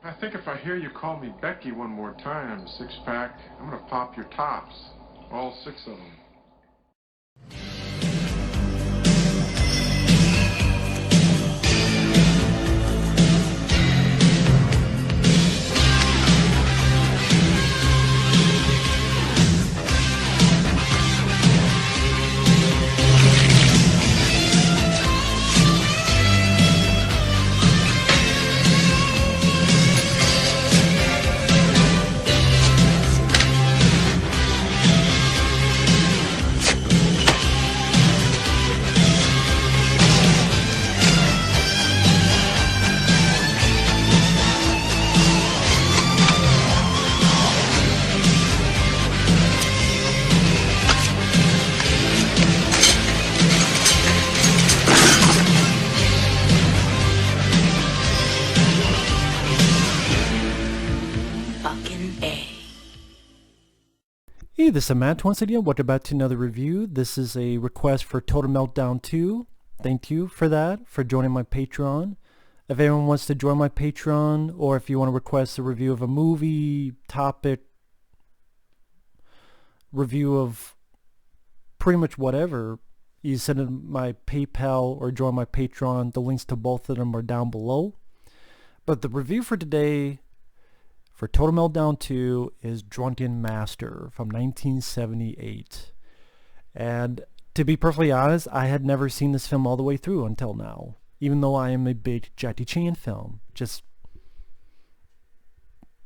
I think if I hear you call me Becky one more time, six-pack, I'm gonna pop your tops. All six of them. Hey, this is Matt once again. Welcome back to another review. This is a request for Total Meltdown 2. Thank you for that, for joining my Patreon. If anyone wants to join my Patreon, or if you want to request a review of a movie, topic, review of pretty much whatever, you send in my PayPal or join my Patreon. The links to both of them are down below. But the review for today for Total Meltdown 2 is Drunken Master from 1978. And to be perfectly honest, I had never seen this film all the way through until now. Even though I am a big Jackie Chan film. Just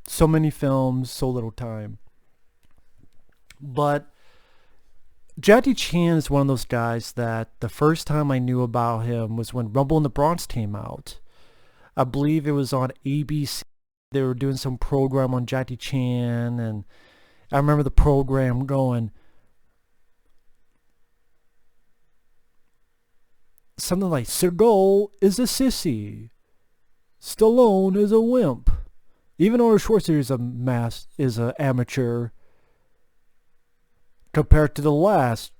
so many films, so little time. But Jackie Chan is one of those guys that the first time I knew about him was when Rumble in the Bronx came out. I believe it was on ABC. They were doing some program on Jackie Chan, and I remember the program going something like, Seagal is a sissy, Stallone is a wimp, even Arnold Schwarzenegger is an amateur compared to the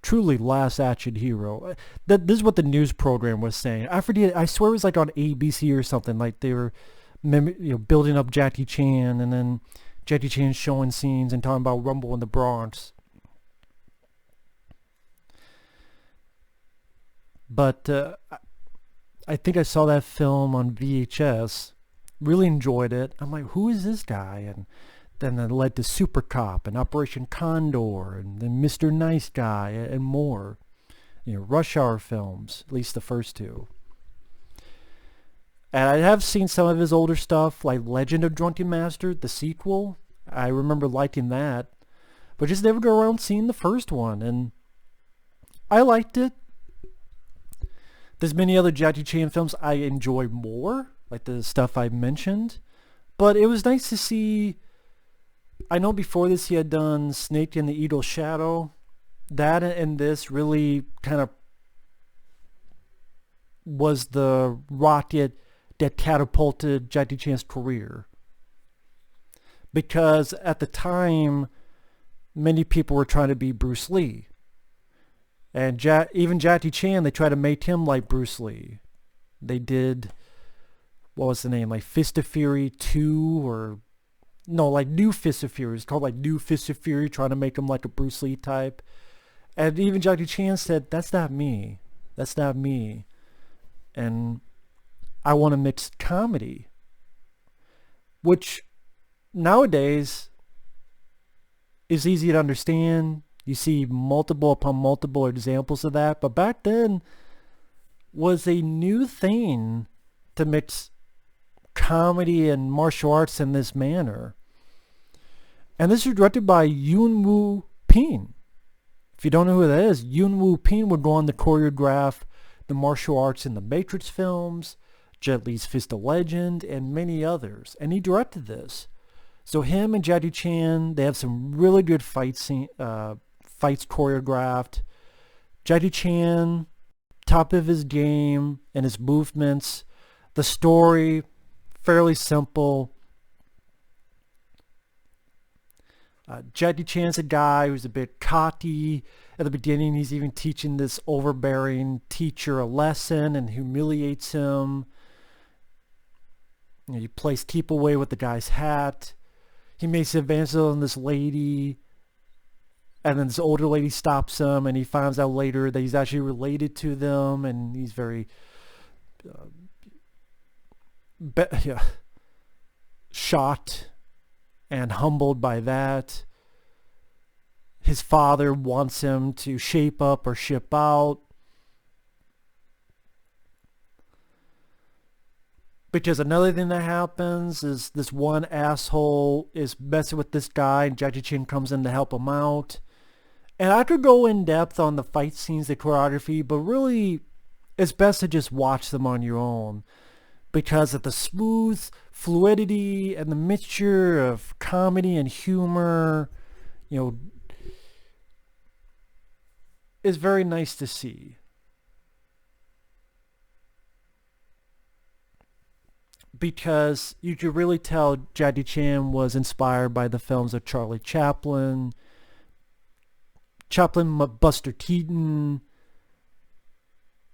truly last action hero. This is what the news program was saying. I forget, I swear it was like on ABC or something, like they were building up Jackie Chan, and then Jackie Chan showing scenes and talking about Rumble in the Bronx. But I think I saw that film on VHS, really enjoyed it. I'm like, who is this guy? And then it led to Super Cop and Operation Condor and then Mr. Nice Guy and more. Rush Hour films, at least the first two. And I have seen some of his older stuff, like Legend of Drunken Master, the sequel. I remember liking that. But just never go around seeing the first one. And I liked it. There's many other Jackie Chan films I enjoy more, like the stuff I mentioned. But it was nice to see. I know before this he had done Snake and the Eagle Shadow. That and this really kind of was the rocket that catapulted Jackie Chan's career. Because at the time, many people were trying to be Bruce Lee. And even Jackie Chan, they tried to make him like Bruce Lee. They did, what was the name, like Fist of Fury 2, or no, like New Fist of Fury. It's called like New Fist of Fury, trying to make him like a Bruce Lee type. And even Jackie Chan said, that's not me. That's not me. And I want a mixed comedy. Which nowadays is easy to understand. You see multiple upon multiple examples of that. But back then was a new thing to mix comedy and martial arts in this manner. And this was directed by Yuen Woo-ping. If you don't know who that is, Yuen Woo-ping would go on to choreograph the martial arts in the Matrix films, Jet Li's Fist of Legend, and many others. And he directed this. So him and Jackie Chan, they have some really good fights choreographed. Jackie Chan, top of his game and his movements. The story, fairly simple. Jackie Chan's a guy who's a bit cocky. At the beginning, he's even teaching this overbearing teacher a lesson and humiliates him. He plays keep away with the guy's hat. He makes advances on this lady, and then this older lady stops him, and he finds out later that he's actually related to them, and he's very shocked and humbled by that. His father wants him to shape up or ship out, because another thing that happens is this one asshole is messing with this guy, and Jackie Chan comes in to help him out. And I could go in depth on the fight scenes, the choreography, but really it's best to just watch them on your own, because of the smooth fluidity and the mixture of comedy and humor, is very nice to see. Because you could really tell Jackie Chan was inspired by the films of Charlie Chaplin, Buster Keaton,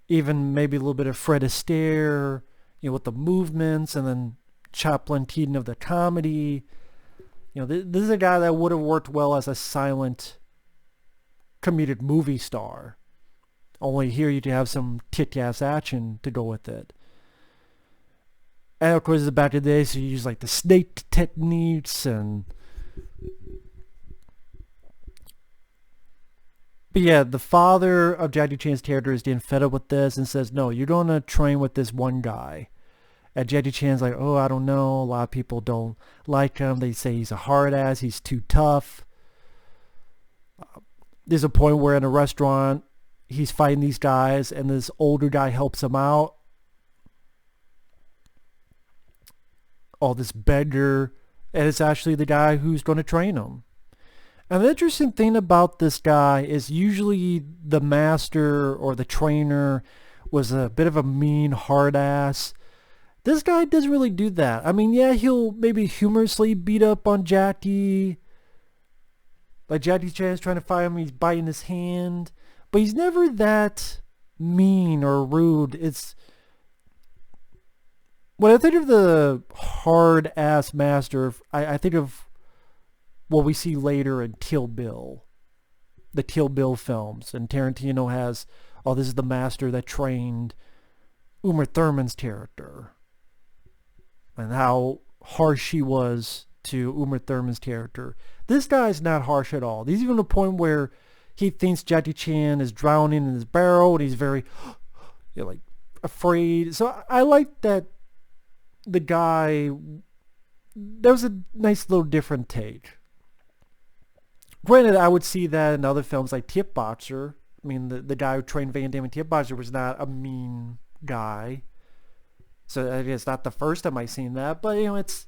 even maybe a little bit of Fred Astaire, with the movements, and then Chaplin, Keaton of the comedy. This is a guy that would have worked well as a silent comedic movie star. Only here you can have some kick-ass action to go with it. And of course, back in the day, so you use like the snake techniques and... But yeah, the father of Jackie Chan's character is getting fed up with this and says, no, you're going to train with this one guy. And Jackie Chan's like, oh, I don't know. A lot of people don't like him. They say he's a hard ass. He's too tough. There's a point where in a restaurant, he's fighting these guys, and this older guy helps him out. Oh, this beggar. And it's actually the guy who's going to train him. And the interesting thing about this guy is usually the master or the trainer was a bit of a mean hard ass. This guy doesn't really do that. I mean, yeah, he'll maybe humorously beat up on Jackie. Like Jackie Chan's trying to fight him, he's biting his hand. But he's never that mean or rude. It's... When I think of the hard ass master, I think of what we see later in Kill Bill, the Kill Bill films. And Tarantino has, oh, this is the master that trained Uma Thurman's character. And how harsh he was to Uma Thurman's character. This guy's not harsh at all. There's even a point where he thinks Jackie Chan is drowning in his barrel, and he's very, like, afraid. So I like that the guy, that was a nice little different take. Granted, I would see that in other films like Kickboxer. I mean, the guy who trained Van Damme in Kickboxer was not a mean guy. So I guess not the first time I've seen that. But, it's...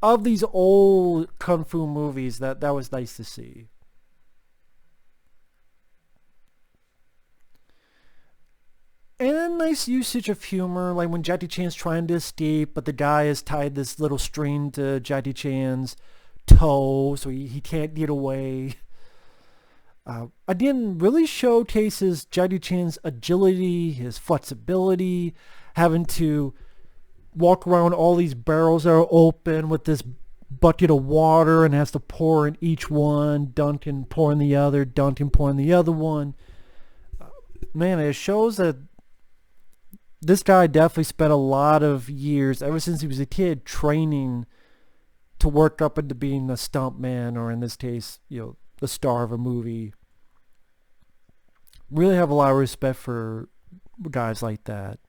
Of these old kung fu movies, that was nice to see. And a nice usage of humor, like when Jackie Chan's trying to escape, but the guy has tied this little string to Jackie Chan's toe, so he can't get away. Again, really showcases Jackie Chan's agility, his flexibility, having to walk around all these barrels that are open with this bucket of water and has to pour in each one, dunk and pour in the other, dunk and pour in the other one. Man, it shows that this guy definitely spent a lot of years, ever since he was a kid, training to work up into being a stuntman, or in this case, the star of a movie. Really have a lot of respect for guys like that.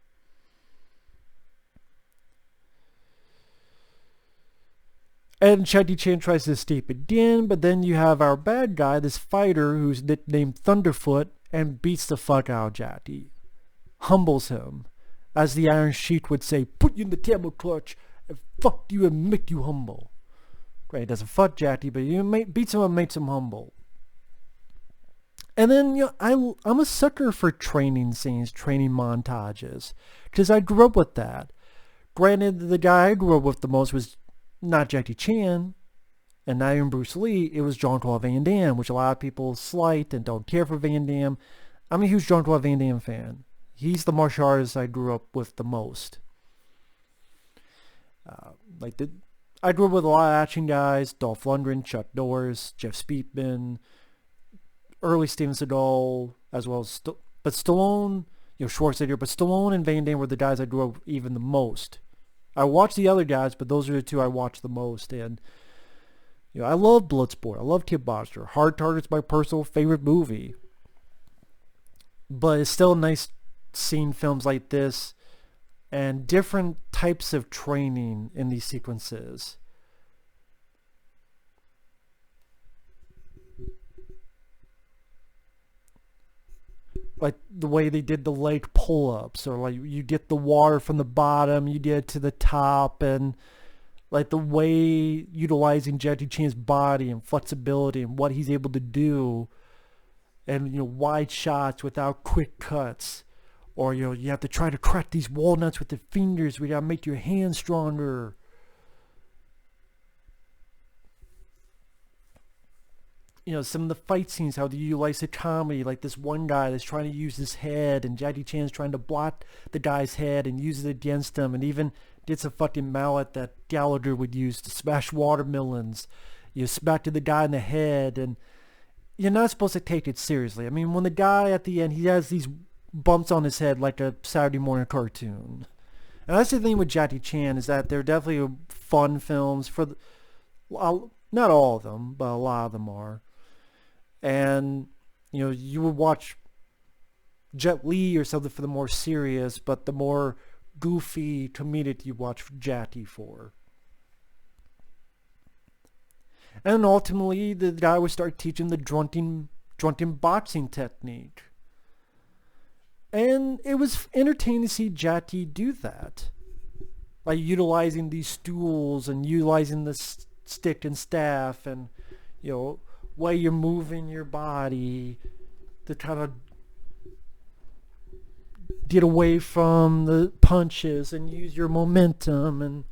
And Jackie Chan tries to escape again, but then you have our bad guy, this fighter who's nicknamed Thunderfoot, and beats the fuck out of Jackie. Humbles him. As the Iron Sheik would say, put you in the table clutch and fuck you and make you humble. Great, he doesn't fuck Jackie, but he beats him and makes him humble. And then, I'm a sucker for training scenes, training montages, because I grew up with that. Granted, the guy I grew up with the most was not Jackie Chan, and not even Bruce Lee. It was Jean-Claude Van Damme, which a lot of people slight and don't care for Van Damme. I'm a huge Jean-Claude Van Damme fan. He's the martial artist I grew up with the most. Like I grew up with a lot of action guys: Dolph Lundgren, Chuck Norris, Jeff Speakman, early Steven Seagal, as well as but Stallone, Schwarzenegger, but Stallone and Van Damme were the guys I grew up even the most. I watched the other guys, but those are the two I watched the most. And I love Bloodsport. I love Kickboxer. Hard Target's my personal favorite movie. But it's still nice seeing films like this and different types of training in these sequences. Like the way they did the leg pull-ups, or like you get the water from the bottom, you get it to the top, and like the way utilizing Jackie Chan's body and flexibility and what he's able to do, and wide shots without quick cuts, or you have to try to crack these walnuts with the fingers. We gotta make your hands stronger. Some of the fight scenes, how they utilize the comedy, like this one guy that's trying to use his head, and Jackie Chan's trying to block the guy's head and use it against him, and even gets a fucking mallet that Gallagher would use to smash watermelons. Smack to the guy in the head, and you're not supposed to take it seriously. I mean, when the guy at the end, he has these bumps on his head like a Saturday morning cartoon. And that's the thing with Jackie Chan, is that they're definitely fun films not all of them, but a lot of them are. And you would watch Jet Li or something for the more serious, but the more goofy comedic you watch Jackie for. And ultimately the guy would start teaching the drunken boxing technique. And it was entertaining to see Jackie do that. Like utilizing these stools and utilizing the stick and staff, and way you're moving your body to kind of get away from the punches and use your momentum. And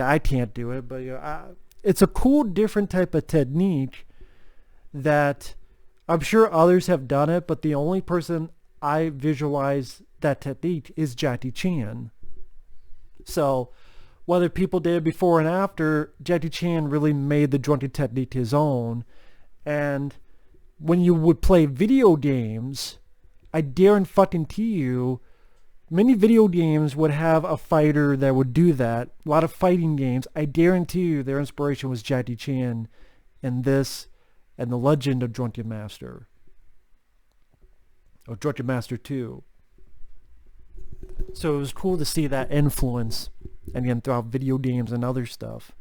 I can't do it, but it's a cool different type of technique that I'm sure others have done it, but the only person I visualize that technique is Jackie Chan. So whether people did it before and after, Jackie Chan really made the drunken technique his own. And when you would play video games, I guarantee you, many video games would have a fighter that would do that. A lot of fighting games, I guarantee you their inspiration was Jackie Chan in this and The Legend of Drunken Master. Or Drunken Master 2. So it was cool to see that influence, and again, throughout video games and other stuff.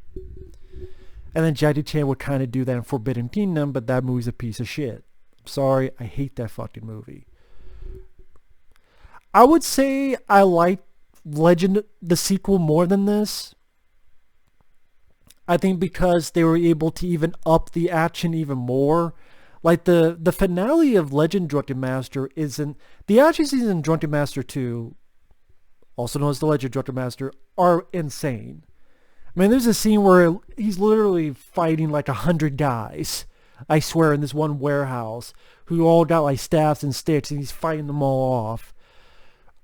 And then Jackie Chan would kind of do that in Forbidden Kingdom, but that movie's a piece of shit. I'm sorry, I hate that fucking movie. I would say I like Legend, the sequel, more than this. I think because they were able to even up the action even more. Like the finale of Legend Drunken Master isn't... The action scenes in Drunken Master 2, also known as The Legend Drunken Master, are insane. I mean, there's a scene where he's literally fighting like 100 guys, I swear, in this one warehouse, who all got like staffs and sticks, and he's fighting them all off.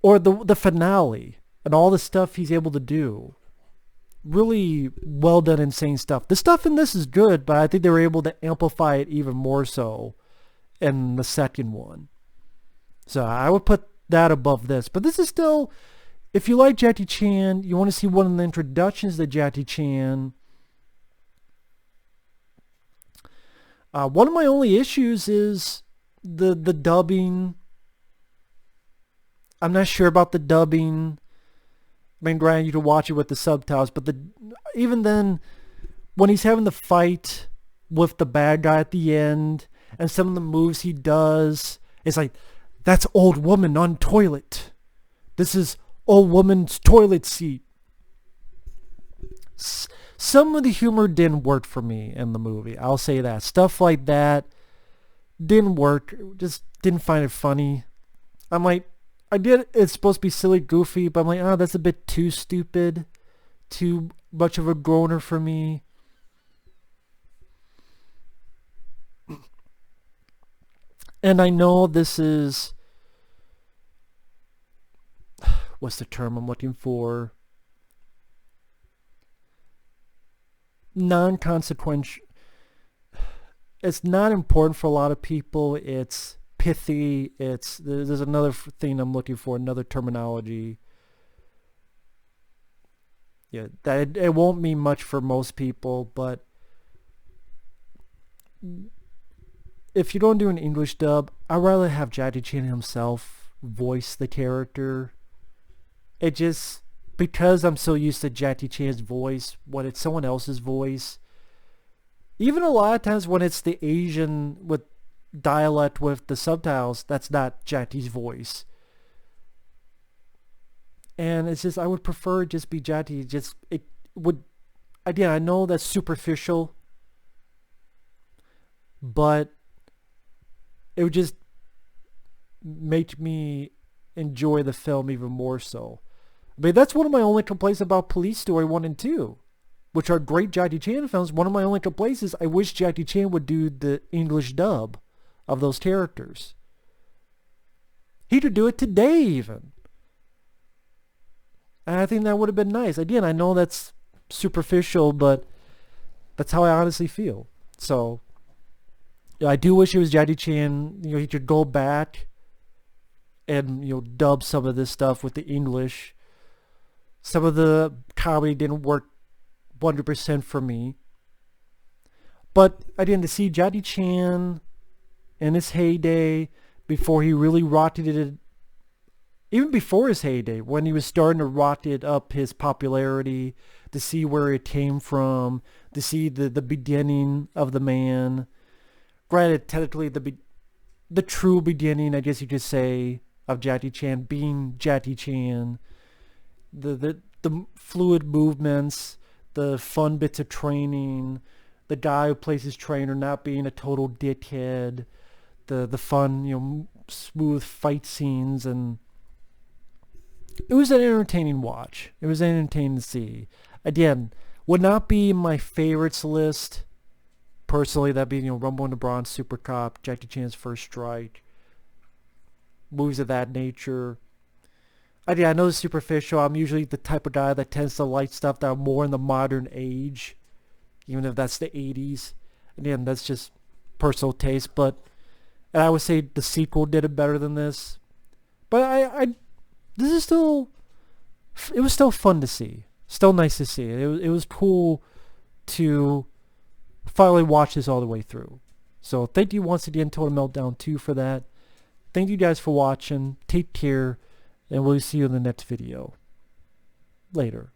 Or the finale, and all the stuff he's able to do. Really well done, insane stuff. The stuff in this is good, but I think they were able to amplify it even more so in the second one. So I would put that above this. But this is still, if you like Jackie Chan, you want to see one of the introductions to Jackie Chan. One of my only issues is the dubbing. I'm not sure about the dubbing. I mean, granted, you can watch it with the subtitles, but even then, when he's having the fight with the bad guy at the end, and some of the moves he does, it's like, that's old woman on toilet. This is old woman's toilet seat. Some of the humor didn't work for me in the movie. I'll say that. Stuff like that didn't work. Just didn't find it funny. I'm like, I get it's supposed to be silly, goofy, but I'm like, oh, that's a bit too stupid. Too much of a groaner for me. And I know this is... What's the term I'm looking for? non-consequential. It's not important for a lot of people. It's pithy. There's another thing I'm looking for, another terminology. Yeah, that it won't mean much for most people, but if you don't do an English dub, I'd rather have Jackie Chan himself voice the character. It just, because I'm so used to Jackie Chan's voice, when it's someone else's voice, even a lot of times when it's the Asian with dialect with the subtitles, that's not Jackie's voice. And it's just, I would prefer it just be Jackie. Just, it would, again, I know that's superficial, but it would just make me enjoy the film even more so. I mean, that's one of my only complaints about Police Story 1 and 2, which are great Jackie Chan films. One of my only complaints is I wish Jackie Chan would do the English dub of those characters. He could do it today even. And I think that would have been nice. Again, I know that's superficial, but that's how I honestly feel. So, I do wish it was Jackie Chan. You know, he could go back and, you know, dub some of this stuff with the English. Some of the comedy didn't work 100% for me. But again, to see Jackie Chan in his heyday, before he really rocketed it, even before his heyday, when he was starting to rocket up his popularity, to see where it came from, to see the beginning of the man. Granted, technically the true beginning, I guess you could say, of Jackie Chan being Jackie Chan. The fluid movements, the fun bits of training, the guy who plays his trainer not being a total dickhead, the fun, you know, smooth fight scenes, and it was an entertaining watch. It was entertaining to see. Again, would not be my favorites list. Personally, that'd be, you know, Rumble in the Bronx, Super Cop, Jackie Chan's First Strike, movies of that nature. Again, I know it's superficial. I'm usually the type of guy that tends to like stuff that are more in the modern age, even if that's the 80s. Again, that's just personal taste, and I would say the sequel did it better than this. But this is still, it was still fun to see. Still nice to see. It was cool to finally watch this all the way through. So thank you once again, Total Meltdown 2, for that. Thank you guys for watching. Take care, and we'll see you in the next video. Later.